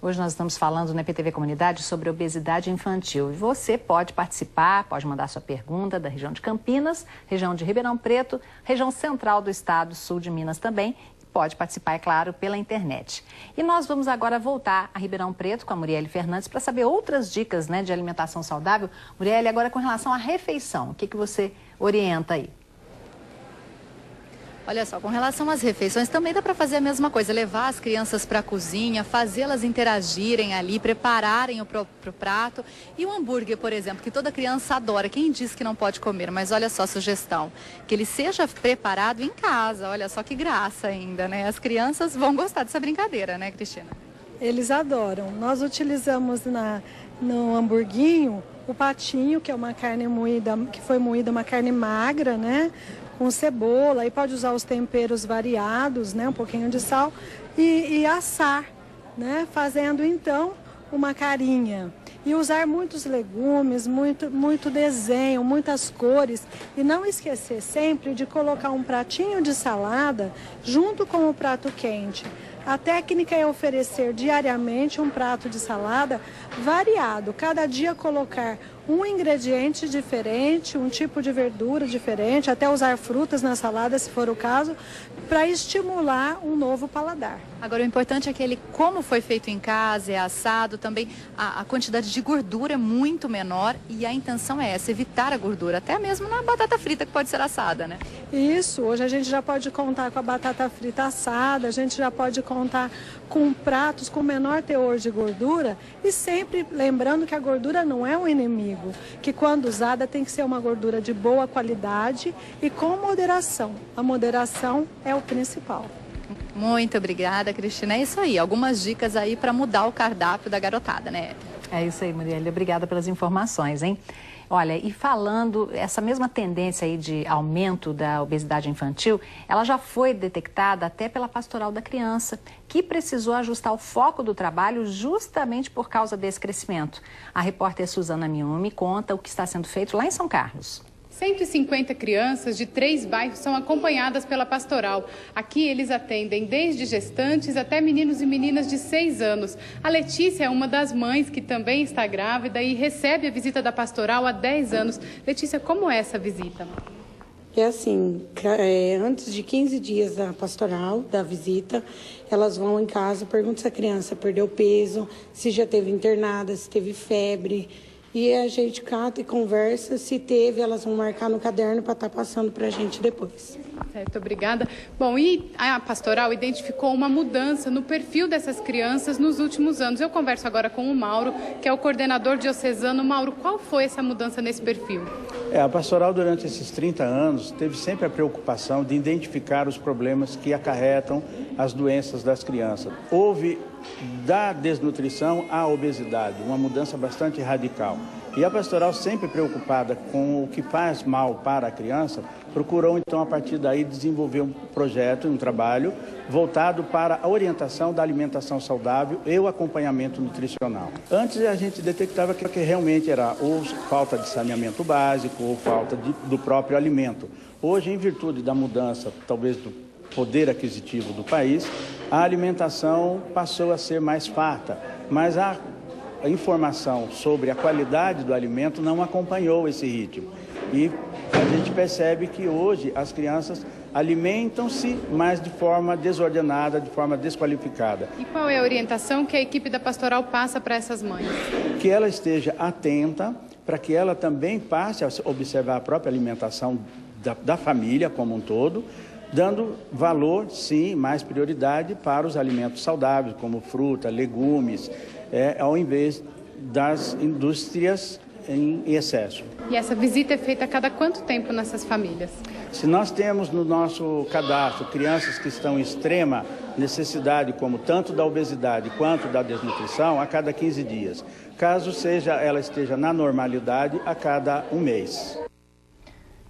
Hoje nós estamos falando na PTV Comunidade sobre obesidade infantil. E você pode participar, pode mandar sua pergunta da região de Campinas, região de Ribeirão Preto, região central do estado, sul de Minas também. Pode participar, é claro, pela internet. E nós vamos agora voltar a Ribeirão Preto com a Muriele Fernandes para saber outras dicas, né, de alimentação saudável. Muriele, agora com relação à refeição, o que você orienta aí? Olha só, com relação às refeições, também dá para fazer a mesma coisa, levar as crianças para a cozinha, fazê-las interagirem ali, prepararem o próprio prato. E o hambúrguer, por exemplo, que toda criança adora, quem diz que não pode comer? Mas olha só a sugestão, que ele seja preparado em casa, olha só que graça ainda, né? As crianças vão gostar dessa brincadeira, né, Cristina? Eles adoram. Nós utilizamos no hamburguinho o patinho, que é uma carne moída, que foi moída, uma carne magra, né? Com cebola, e pode usar os temperos variados, né, um pouquinho de sal, e assar, né, fazendo então uma carinha. E usar muitos legumes, muito desenho, muitas cores, e não esquecer sempre de colocar um pratinho de salada junto com o prato quente. A técnica é oferecer diariamente um prato de salada variado, cada dia colocar um ingrediente diferente, um tipo de verdura diferente, até usar frutas na salada, se for o caso, para estimular um novo paladar. Agora, o importante é que ele, como foi feito em casa, é assado, também a quantidade de gordura é muito menor e a intenção é essa, evitar a gordura, até mesmo na batata frita que pode ser assada, né? Isso, hoje a gente já pode contar com a batata frita assada, a gente já pode contar com pratos com menor teor de gordura e sempre lembrando que a gordura não é um inimigo, que quando usada tem que ser uma gordura de boa qualidade e com moderação. A moderação é o principal. Muito obrigada, Cristina. É isso aí, algumas dicas aí para mudar o cardápio da garotada, né? É isso aí, Muriele. Obrigada pelas informações, hein? Olha, e falando, essa mesma tendência aí de aumento da obesidade infantil, ela já foi detectada até pela Pastoral da Criança, que precisou ajustar o foco do trabalho justamente por causa desse crescimento. A repórter Suzana Miumi conta o que está sendo feito lá em São Carlos. 150 crianças de 3 bairros são acompanhadas pela pastoral. Aqui eles atendem desde gestantes até meninos e meninas de 6 anos. A Letícia é uma das mães que também está grávida e recebe a visita da pastoral há 10 anos. Letícia, como é essa visita? É assim, antes de 15 dias da pastoral, da visita, elas vão em casa, perguntam se a criança perdeu peso, se já teve internada, se teve febre. E a gente cata e conversa, se teve, elas vão marcar no caderno para estar passando para a gente depois. Certo, obrigada. Bom, e a pastoral identificou uma mudança no perfil dessas crianças nos últimos anos. Eu converso agora com o Mauro, que é o coordenador diocesano. Mauro, qual foi essa mudança nesse perfil? A pastoral durante esses 30 anos teve sempre a preocupação de identificar os problemas que acarretam as doenças das crianças. Houve da desnutrição à obesidade, uma mudança bastante radical. E a pastoral, sempre preocupada com o que faz mal para a criança, procurou então a partir daí desenvolver um projeto, um trabalho voltado para a orientação da alimentação saudável e o acompanhamento nutricional. Antes a gente detectava que realmente era ou falta de saneamento básico ou falta do próprio alimento. Hoje, em virtude da mudança, talvez do poder aquisitivo do país, a alimentação passou a ser mais farta, mas a informação sobre a qualidade do alimento não acompanhou esse ritmo. E a gente percebe que hoje as crianças alimentam-se, mas de forma desordenada, de forma desqualificada. E qual é a orientação que a equipe da pastoral passa para essas mães? Que ela esteja atenta para que ela também passe a observar a própria alimentação da família como um todo, dando valor, sim, mais prioridade para os alimentos saudáveis, como fruta, legumes, ao invés das indústrias em excesso. E essa visita é feita a cada quanto tempo nessas famílias? Se nós temos no nosso cadastro crianças que estão em extrema necessidade, como tanto da obesidade quanto da desnutrição, a cada 15 dias. Caso ela esteja na normalidade, a cada um mês.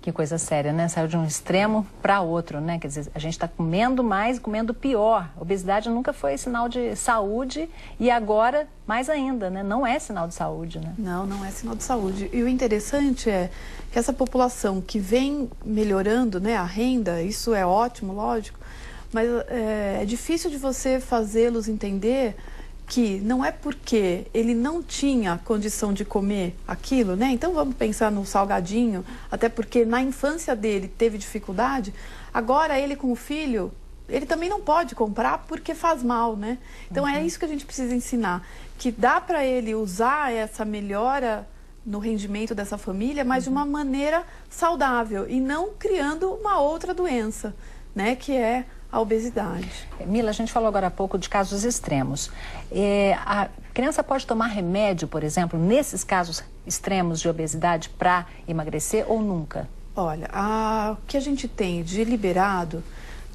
Que coisa séria, né? Saiu de um extremo para outro, né? Quer dizer, a gente está comendo mais, comendo pior. Obesidade nunca foi sinal de saúde e agora mais ainda, né? Não é sinal de saúde, né? Não, não é sinal de saúde. E o interessante é que essa população que vem melhorando, né, a renda, isso é ótimo, lógico, mas é difícil de você fazê-los entender que não é porque ele não tinha condição de comer aquilo, né? Então vamos pensar no salgadinho, até porque na infância dele teve dificuldade, agora ele com o filho, ele também não pode comprar porque faz mal, né? Então é isso que a gente precisa ensinar, que dá para ele usar essa melhora no rendimento dessa família, mas de uma maneira saudável e não criando uma outra doença, né? Que é a obesidade. Mila, a gente falou agora há pouco de casos extremos. A criança pode tomar remédio, por exemplo, nesses casos extremos de obesidade para emagrecer ou nunca? Olha, o que a gente tem de liberado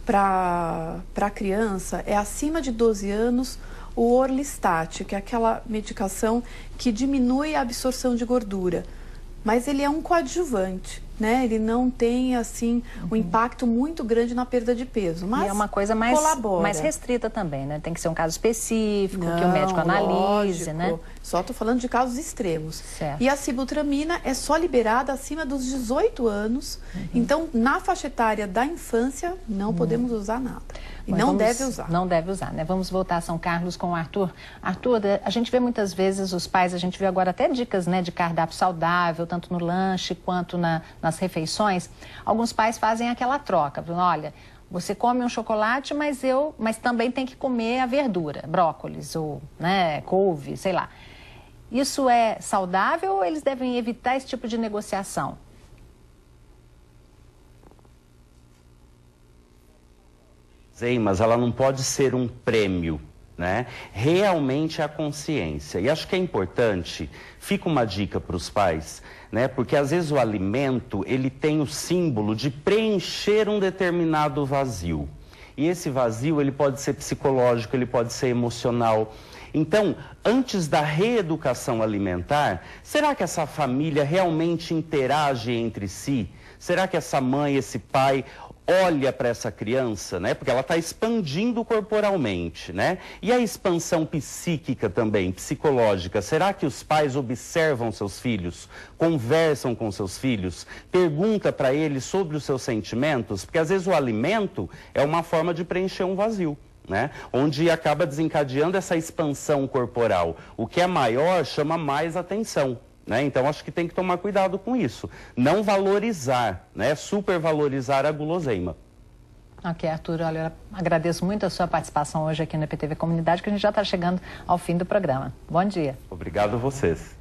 para a criança é acima de 12 anos o Orlistat, que é aquela medicação que diminui a absorção de gordura. Mas ele é um coadjuvante, né? Ele não tem, assim, um impacto muito grande na perda de peso, mas e é uma coisa mais colabora. Restrita também, né? Tem que ser um caso específico, que o médico analise, lógico. né? Só estou falando de casos extremos. Certo. E a sibutramina é só liberada acima dos 18 anos. Então, na faixa etária da infância, não podemos usar nada. E Bom, não deve usar. Não deve usar, né? Vamos voltar a São Carlos com o Arthur. Arthur, a gente vê muitas vezes os pais, a gente vê agora até dicas, né, de cardápio saudável, tanto no lanche quanto nas refeições. Alguns pais fazem aquela troca, olha, você come um chocolate, mas também tem que comer a verdura, brócolis ou, né, couve, sei lá. Isso é saudável ou eles devem evitar esse tipo de negociação? Mas ela não pode ser um prêmio, né? Realmente é a consciência. E acho que é importante, fica uma dica para os pais, né? Porque às vezes o alimento, ele tem o símbolo de preencher um determinado vazio. E esse vazio, ele pode ser psicológico, ele pode ser emocional. Então, antes da reeducação alimentar, será que essa família realmente interage entre si? Será que essa mãe, esse pai olha para essa criança, né? Porque ela está expandindo corporalmente, né? E a expansão psíquica também, psicológica. Será que os pais observam seus filhos, conversam com seus filhos, pergunta para eles sobre os seus sentimentos? Porque às vezes o alimento é uma forma de preencher um vazio, né? Onde acaba desencadeando essa expansão corporal. O que é maior chama mais atenção. Né? Então, acho que tem que tomar cuidado com isso. Não valorizar, né? Supervalorizar a guloseima. Ok, Arthur, olha, eu agradeço muito a sua participação hoje aqui no IPTV Comunidade, que a gente já está chegando ao fim do programa. Bom dia. Obrigado a vocês.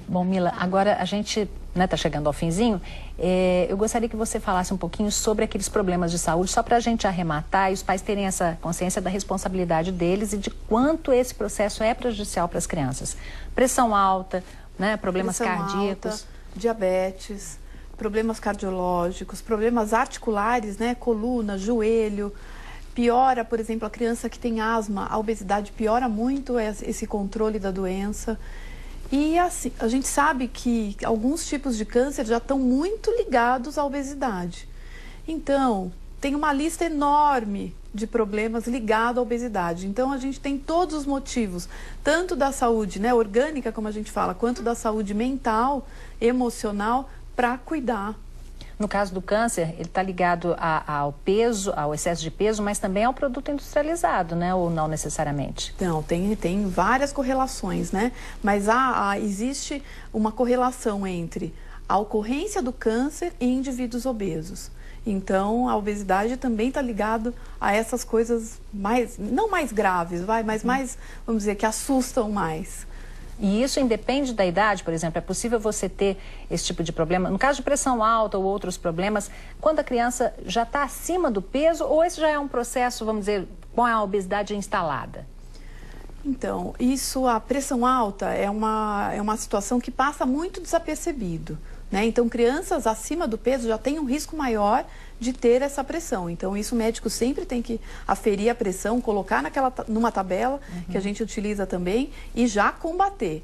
Bom, Mila, agora a gente está chegando ao finzinho. Eu gostaria que você falasse um pouquinho sobre aqueles problemas de saúde, só para a gente arrematar e os pais terem essa consciência da responsabilidade deles e de quanto esse processo é prejudicial para as crianças. Pressão alta, né, problemas cardíacos, alta, diabetes, problemas cardiológicos, problemas articulares, né, coluna, joelho. Piora, por exemplo, a criança que tem asma, a obesidade piora muito esse controle da doença. E assim, a gente sabe que alguns tipos de câncer já estão muito ligados à obesidade. Então, tem uma lista enorme de problemas ligados à obesidade. Então, a gente tem todos os motivos, tanto da saúde, né, orgânica, como a gente fala, quanto da saúde mental, emocional, para cuidar. No caso do câncer, ele está ligado ao peso, ao excesso de peso, mas também ao produto industrializado, né? Ou não necessariamente? Não, tem várias correlações, né? Mas existe uma correlação entre a ocorrência do câncer e indivíduos obesos. Então, a obesidade também está ligada a essas coisas não mais graves, mas mais, vamos dizer, que assustam mais. E isso independe da idade, por exemplo, é possível você ter esse tipo de problema, no caso de pressão alta ou outros problemas, quando a criança já está acima do peso, ou esse já é um processo, vamos dizer, com a obesidade instalada? Então, a pressão alta é uma situação que passa muito desapercebido, né? Então, crianças acima do peso já têm um risco maior de ter essa pressão. Então, isso o médico sempre tem que aferir a pressão, colocar numa tabela que a gente utiliza também e já combater.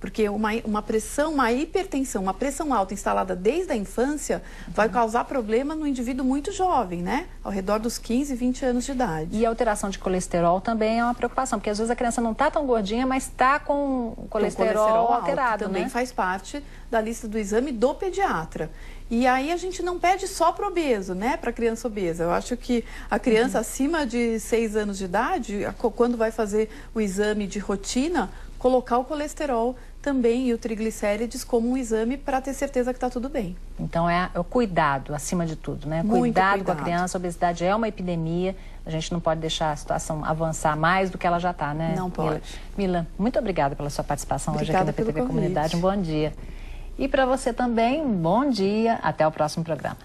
Porque uma pressão, uma hipertensão, uma pressão alta instalada desde a infância vai causar problema no indivíduo muito jovem, né? Ao redor dos 15, 20 anos de idade. E a alteração de colesterol também é uma preocupação, porque às vezes a criança não está tão gordinha, mas está com o colesterol alterado, também né? faz parte da lista do exame do pediatra. E aí a gente não pede só para obeso, né? Para criança obesa. Eu acho que a criança acima de 6 anos de idade, quando vai fazer o exame de rotina, colocar o colesterol também e o triglicérides como um exame para ter certeza que está tudo bem. Então é o cuidado, acima de tudo, né? Muito Cuidado com a criança, a obesidade é uma epidemia, a gente não pode deixar a situação avançar mais do que ela já está, né? Não pode. Mila, muito obrigada pela sua participação hoje aqui Obrigada na PTV pelo Comunidade. convite. Um bom dia. E para você também, um bom dia. Até o próximo programa.